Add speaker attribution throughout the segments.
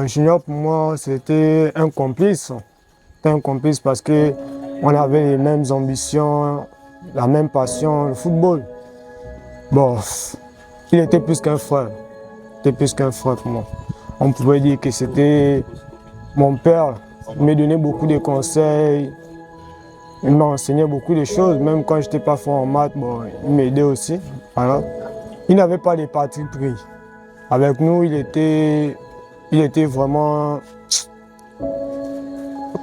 Speaker 1: Bon, Junior, pour moi, c'était un complice. C'était un complice parce que on avait les mêmes ambitions, la même passion, le football. Bon, il était plus qu'un frère. Il était plus qu'un frère pour moi. On pouvait dire que c'était mon père. Il me donnait beaucoup de conseils. Il m'a enseigné beaucoup de choses. Même quand je n'étais pas fort en maths, bon, il m'aidait aussi. Voilà. Il n'avait pas de parti pris. Avec nous, il était vraiment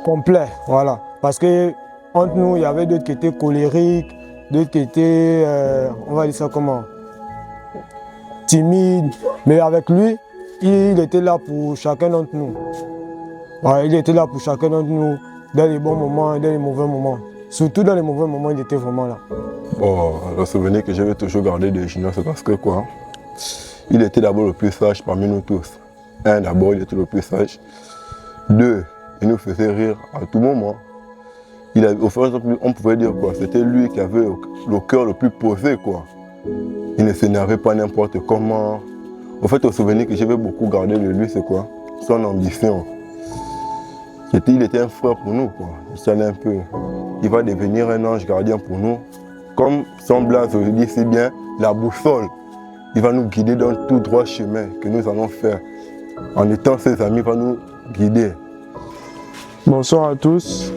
Speaker 1: complet, voilà. Parce que entre nous, il y avait d'autres qui étaient colériques, d'autres qui étaient, on va dire ça comment, timides. Mais avec lui, il était là pour chacun d'entre nous. Ouais, il était là pour chacun d'entre nous, dans les bons moments et dans les mauvais moments. Surtout dans les mauvais moments, il était vraiment là.
Speaker 2: Bon, le souvenir que je vais toujours garder de Junior, c'est parce que quoi, il était d'abord le plus sage parmi nous tous. Un, d'abord, il était le plus sage. Deux, il nous faisait rire à tout moment. Au fur et à mesure, on pouvait dire quoi, c'était lui qui avait le cœur le plus posé, quoi. Il ne s'énervait pas n'importe comment. Au fait, le souvenir que je vais beaucoup garder de lui, c'est quoi? Son ambition. Il était un frère pour nous, quoi. Un peu. Il va devenir un ange gardien pour nous. Comme son blaze se dit si bien, la boussole. Il va nous guider dans tout droit chemin que nous allons faire. En étant ses amis, il va nous guider.
Speaker 3: Bonsoir à tous.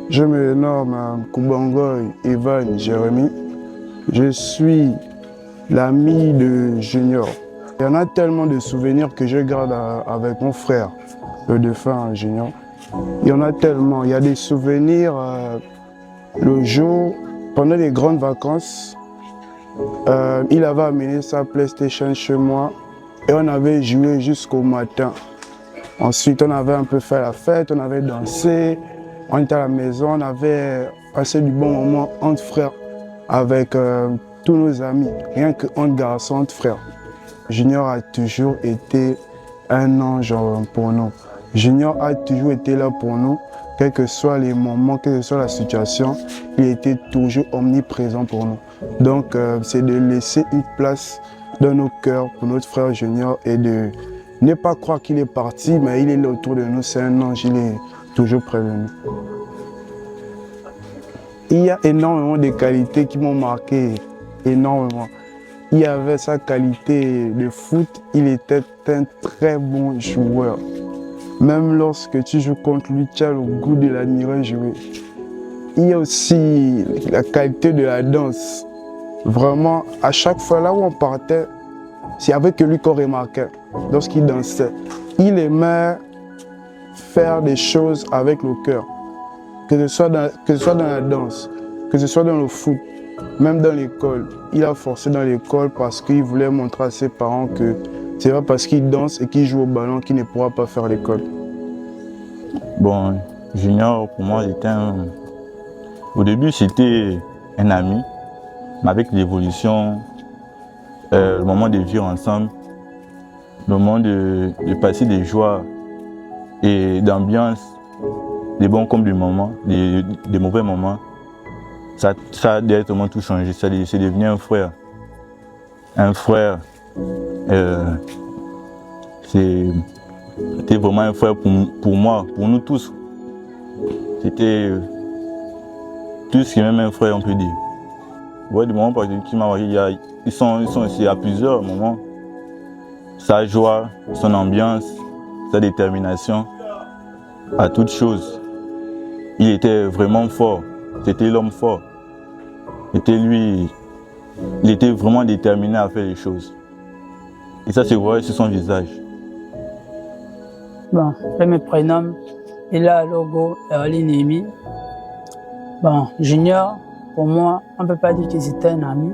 Speaker 3: Je me nomme Koubangoy Evan Jérémy. Je suis l'ami de Junior. Il y en a tellement de souvenirs que je garde avec mon frère, le défunt Junior. Il y en a tellement. Il y a des souvenirs le jour, pendant les grandes vacances, il avait amené sa PlayStation chez moi et on avait joué jusqu'au matin. Ensuite, on avait un peu fait la fête, on avait dansé, on était à la maison, on avait passé du bon moment entre frères avec tous nos amis, rien qu'entre garçons, entre frères. Junior a toujours été un ange pour nous. Junior a toujours été là pour nous, quels que soient les moments, quelle que soit la situation, il était toujours omniprésent pour nous. Donc, c'est de laisser une place dans nos cœurs pour notre frère Junior et de ne pas croire qu'il est parti, mais il est là autour de nous, c'est un ange, il est toujours près de nous. Il y a énormément de qualités qui m'ont marqué, énormément. Il avait sa qualité de foot, il était un très bon joueur. Même lorsque tu joues contre lui, tu as le goût de l'admirer jouer. Il y a aussi la qualité de la danse. Vraiment, à chaque fois là où on partait, c'est avec lui qu'on remarquait lorsqu'il dansait. Il aimait faire des choses avec le cœur, que ce soit dans la danse, que ce soit dans le foot, même dans l'école. Il a forcé dans l'école parce qu'il voulait montrer à ses parents que c'est pas parce qu'il danse et qu'il joue au ballon qu'il ne pourra pas faire l'école.
Speaker 4: Bon, Junior, pour moi, au début, c'était un ami, mais avec l'évolution, le moment de vivre ensemble, le moment de passer des joies et d'ambiance, des bons comme des moments, des mauvais moments, ça a directement tout changé. C'est devenu un frère. Un frère, c'était vraiment un frère pour moi, pour nous tous. C'était tout ce qui est même un frère, on peut dire. Ouais, des moments qui m'ont marqué, ils sont aussi à plusieurs moments. Sa joie, son ambiance, sa détermination, à toute chose. Il était vraiment fort. C'était l'homme fort. Il était vraiment déterminé à faire les choses. Et ça se voyait sur son visage.
Speaker 5: Bon, je me prénomme Ila Logo Erli Nemi. Bon, Junior, pour moi, on ne peut pas dire que c'était un ami,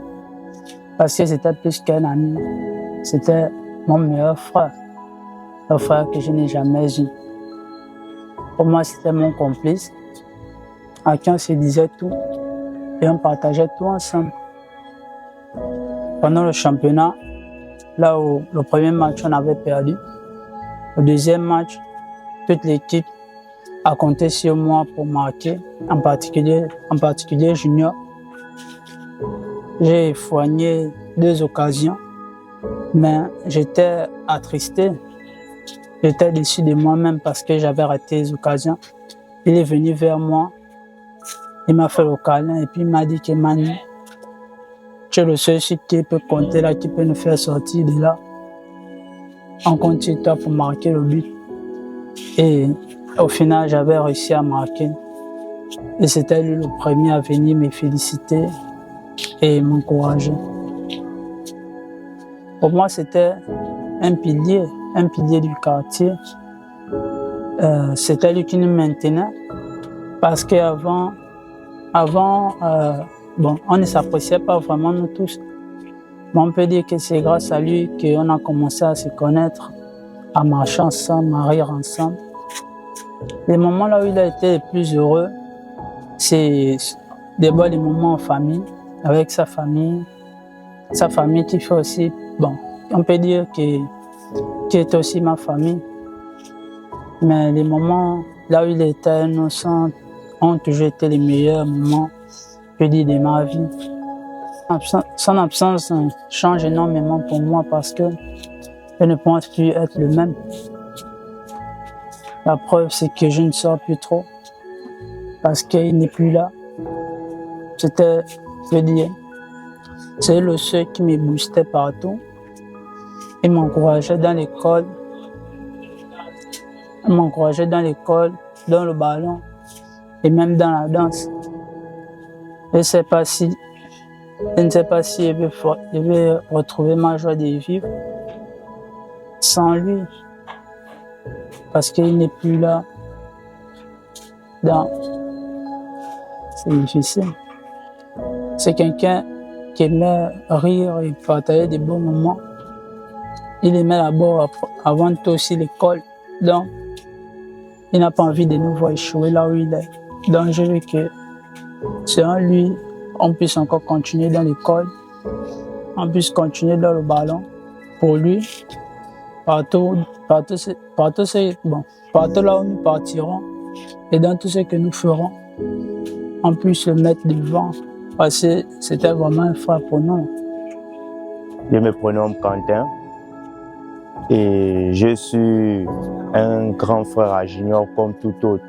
Speaker 5: parce que c'était plus qu'un ami. C'était mon meilleur frère, le frère que je n'ai jamais eu. Pour moi, c'était mon complice, à qui on se disait tout et on partageait tout ensemble. Pendant le championnat, là où le premier match on avait perdu, le deuxième match, toute l'équipe a compté sur moi pour marquer, en particulier Junior. J'ai foigné 2 occasions, mais j'étais attristé J'étais déçu de moi-même parce que j'avais raté les occasions. Il est venu vers moi, il m'a fait le câlin et puis il m'a dit que Manu, tu es le seul qui peut compter là, qui peut nous faire sortir de là. On continue toi pour marquer le but. Et au final, j'avais réussi à marquer. Et c'était lui le premier à venir me féliciter et m'encourager. Pour moi, c'était un pilier du quartier. C'était lui qui nous maintenait parce qu'avant, bon, on ne s'appréciait pas vraiment nous tous. Mais on peut dire que c'est grâce à lui qu'on a commencé à se connaître, à marcher ensemble, à rire ensemble. Les moments là où il a été le plus heureux, c'est d'abord les moments en famille, avec sa famille qui fait aussi, bon, on peut dire qui est aussi ma famille. Mais les moments là où il était innocent ont toujours été les meilleurs moments, je peux dire, de ma vie. Son absence change énormément pour moi parce que je ne pense plus être le même. La preuve, c'est que je ne sors plus trop parce qu'il n'est plus là. C'était, je veux dire, c'est le seul qui me boostait partout. Il m'encourageait dans l'école. Il m'encourageait dans l'école, dans le ballon et même dans la danse. Je ne sais pas si je vais retrouver ma joie de vivre sans lui. Parce qu'il n'est plus là. Donc, c'est difficile. C'est quelqu'un qui aimait rire et partager des bons moments. Il aimait d'abord avant tout aussi l'école. Donc, il n'a pas envie de nous voir échouer là où il est. Donc, je veux que selon lui, on puisse encore continuer dans l'école, on puisse continuer dans le ballon. Pour lui, partout là où nous partirons et dans tout ce que nous ferons, on puisse le mettre devant. Parce que c'était vraiment un frère pour nous.
Speaker 6: Je me prénomme Quentin et je suis un grand frère à Junior comme tout autre.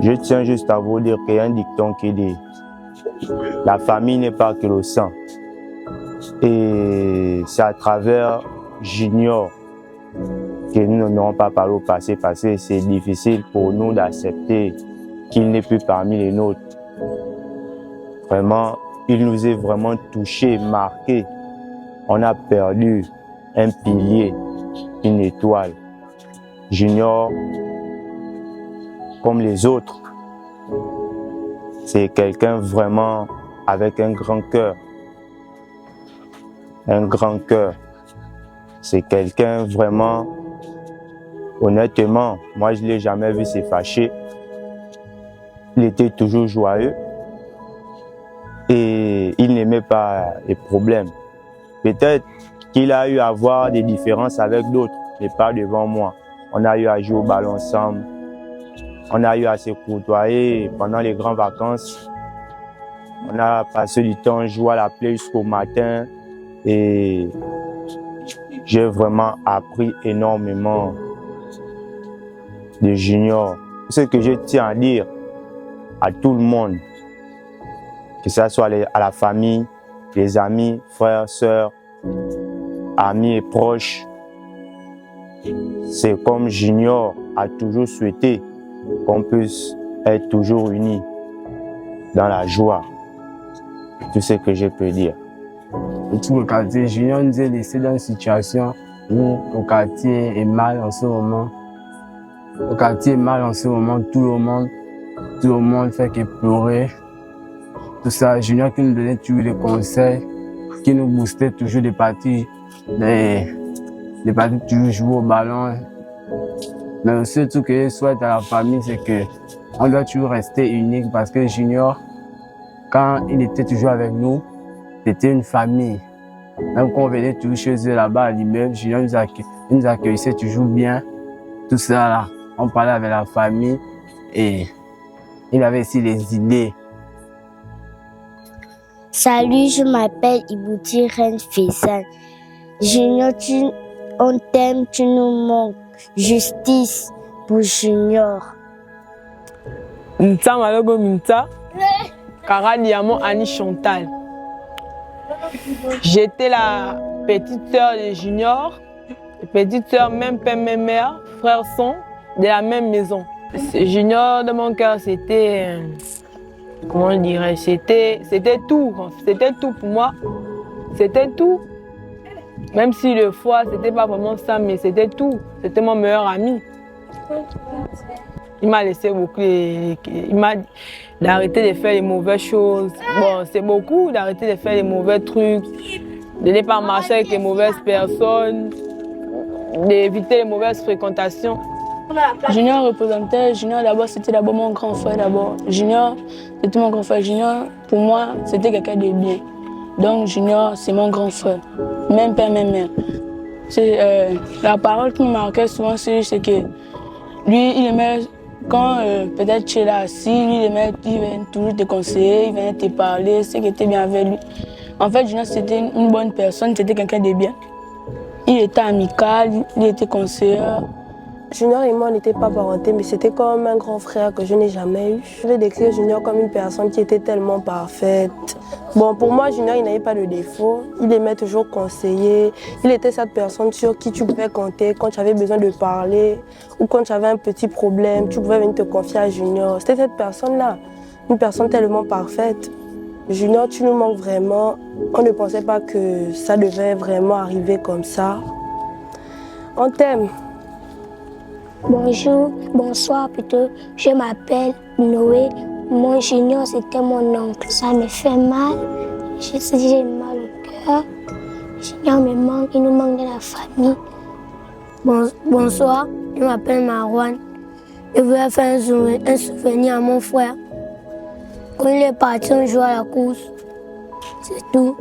Speaker 6: Je tiens juste à vous dire qu'il y a un dicton qui dit « La famille n'est pas que le sang ». Et c'est à travers Junior que nous n'aurons pas parlé au passé parce que c'est difficile pour nous d'accepter qu'il n'est plus parmi les nôtres. Vraiment, il nous est vraiment touché, marqué. On a perdu un pilier, une étoile. Junior, comme les autres, c'est quelqu'un vraiment avec un grand cœur. Un grand cœur. C'est quelqu'un vraiment, honnêtement, moi je ne l'ai jamais vu se fâcher. Il était toujours joyeux et il n'aimait pas les problèmes. Peut-être qu'il a eu à avoir des différences avec d'autres, mais pas devant moi. On a eu à jouer au ballon ensemble, on a eu à se côtoyer pendant les grandes vacances. On a passé du temps, joué à la play jusqu'au matin et j'ai vraiment appris énormément de Junior. Ce que je tiens à dire à tout le monde, que ce soit à la famille, les amis, frères, sœurs, amis et proches, c'est comme Junior a toujours souhaité qu'on puisse être toujours unis dans la joie. Tout ce que je peux dire.
Speaker 7: Tout le quartier, Junior nous est laissé dans une situation où le quartier est mal en ce moment. Le quartier est mal en ce moment, tout le monde fait que pleurer. Tout ça, Junior qui nous donnait toujours des conseils, qui nous boostait toujours des parties toujours jouer au ballon. Mais le seul truc que je souhaite à la famille, c'est que on doit toujours rester unique parce que Junior, quand il était toujours avec nous, c'était une famille. Même quand on venait toujours chez eux là-bas à l'immeuble, Junior nous accueillait toujours bien. Tout ça là, on parlait avec la famille et il avait aussi des idées.
Speaker 8: Salut, je m'appelle Ibouti Reine Fessan. Junior, on t'aime, tu nous manques. justice pour Junior.
Speaker 9: Nta Malogo Minta, Cara Diamant Annie Chantal. J'étais la petite sœur de Junior, petite sœur, même père, même mère, frères sont de la même maison. Junior de mon cœur, c'était, comment on dirait, c'était tout pour moi, c'était tout. Même si le foie, c'était pas vraiment ça, mais c'était tout, c'était mon meilleur ami. Il m'a laissé beaucoup, il m'a d'arrêter de faire les mauvaises choses. Bon, c'est beaucoup d'arrêter de faire les mauvais trucs, de ne pas marcher avec les mauvaises personnes, d'éviter les mauvaises fréquentations.
Speaker 5: Junior représentait, Junior d'abord c'était d'abord mon grand frère d'abord. Junior c'était mon grand frère, Junior pour moi c'était quelqu'un de bien. Donc Junior c'est mon grand frère, même père, même mère. La parole qui me marquait souvent c'est que lui il aimait quand peut-être tu es là assis, lui il aimait, il venait toujours te conseiller, il venait te parler, c'est que tu étais bien avec lui. En fait Junior c'était une bonne personne, c'était quelqu'un de bien. Il était amical, il était conseilleur.
Speaker 10: Junior et moi, on n'était pas parentés, mais c'était comme un grand frère que je n'ai jamais eu. Je vais décrire Junior comme une personne qui était tellement parfaite. Bon, pour moi, Junior, il n'avait pas de défaut. Il aimait toujours conseiller. Il était cette personne sur qui tu pouvais compter quand tu avais besoin de parler ou quand tu avais un petit problème, tu pouvais venir te confier à Junior. C'était cette personne-là, une personne tellement parfaite. Junior, tu nous manques vraiment. On ne pensait pas que ça devait vraiment arriver comme ça. On t'aime.
Speaker 8: Bonjour, bonsoir plutôt. Je m'appelle Noé. Mon Junior, c'était mon oncle. Ça me fait mal. J'ai mal au cœur. Junior me manque, il nous manque de la famille. Bonsoir, je m'appelle Marwan. Je voulais faire un souvenir à mon frère. Quand il est parti, on jouait à la course. C'est tout.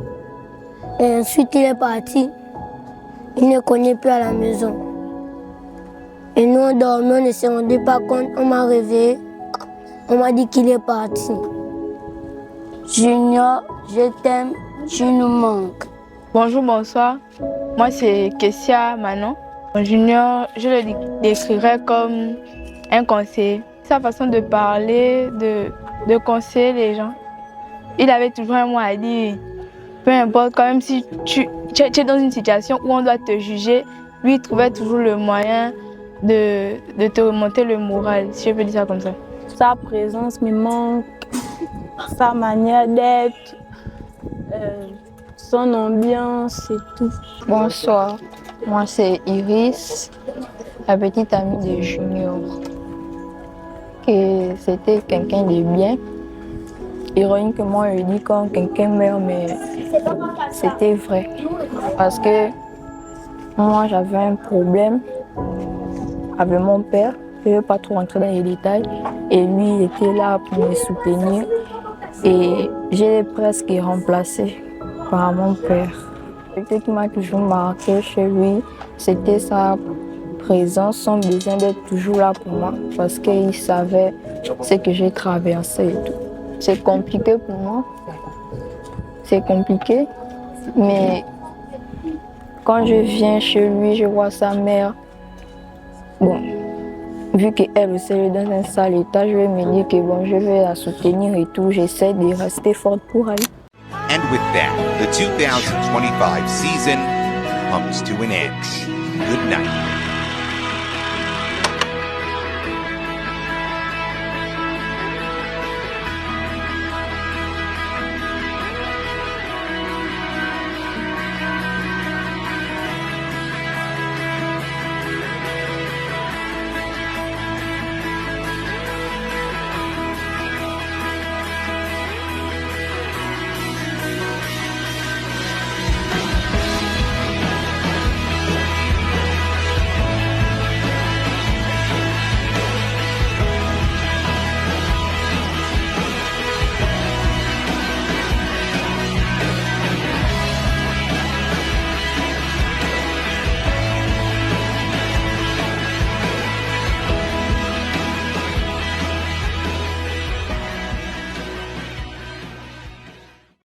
Speaker 8: Et ensuite, il est parti. Il ne connaît plus à la maison. Et nous, on dormait, on ne se rendait pas compte. On m'a réveillé. On m'a dit qu'il est parti. Junior, je t'aime, tu nous manques.
Speaker 11: Bonjour, bonsoir. Moi, c'est Kessia Manon. Junior, je le décrirais comme un conseiller. Sa façon de parler, de conseiller les gens. Il avait toujours un mot à dire. Peu importe, quand même si tu es dans une situation où on doit te juger, lui, il trouvait toujours le moyen de te remonter le moral, si je peux dire ça comme ça.
Speaker 5: Sa présence me manque, sa manière d'être, son ambiance, c'est tout.
Speaker 12: Bonsoir, moi c'est Iris, la petite amie de Junior. Que c'était quelqu'un de bien. Ironiquement, je dis quand quelqu'un meurt, mais c'était vrai. Parce que moi j'avais un problème avec mon père, je ne vais pas trop rentrer dans les détails, et lui il était là pour me soutenir et j'ai presque remplacé par mon père. Ce qui m'a toujours marqué chez lui, c'était sa présence, son besoin d'être toujours là pour moi parce qu'il savait ce que j'ai traversé et tout. C'est compliqué pour moi, c'est compliqué, mais quand je viens chez lui, je vois sa mère. Bon, vu qu'elle aussi est dans un sale état, je vais me dire que bon, je vais la soutenir et tout. J'essaie de rester forte pour elle.
Speaker 13: And with that, the 2025 season comes to an end. Good night.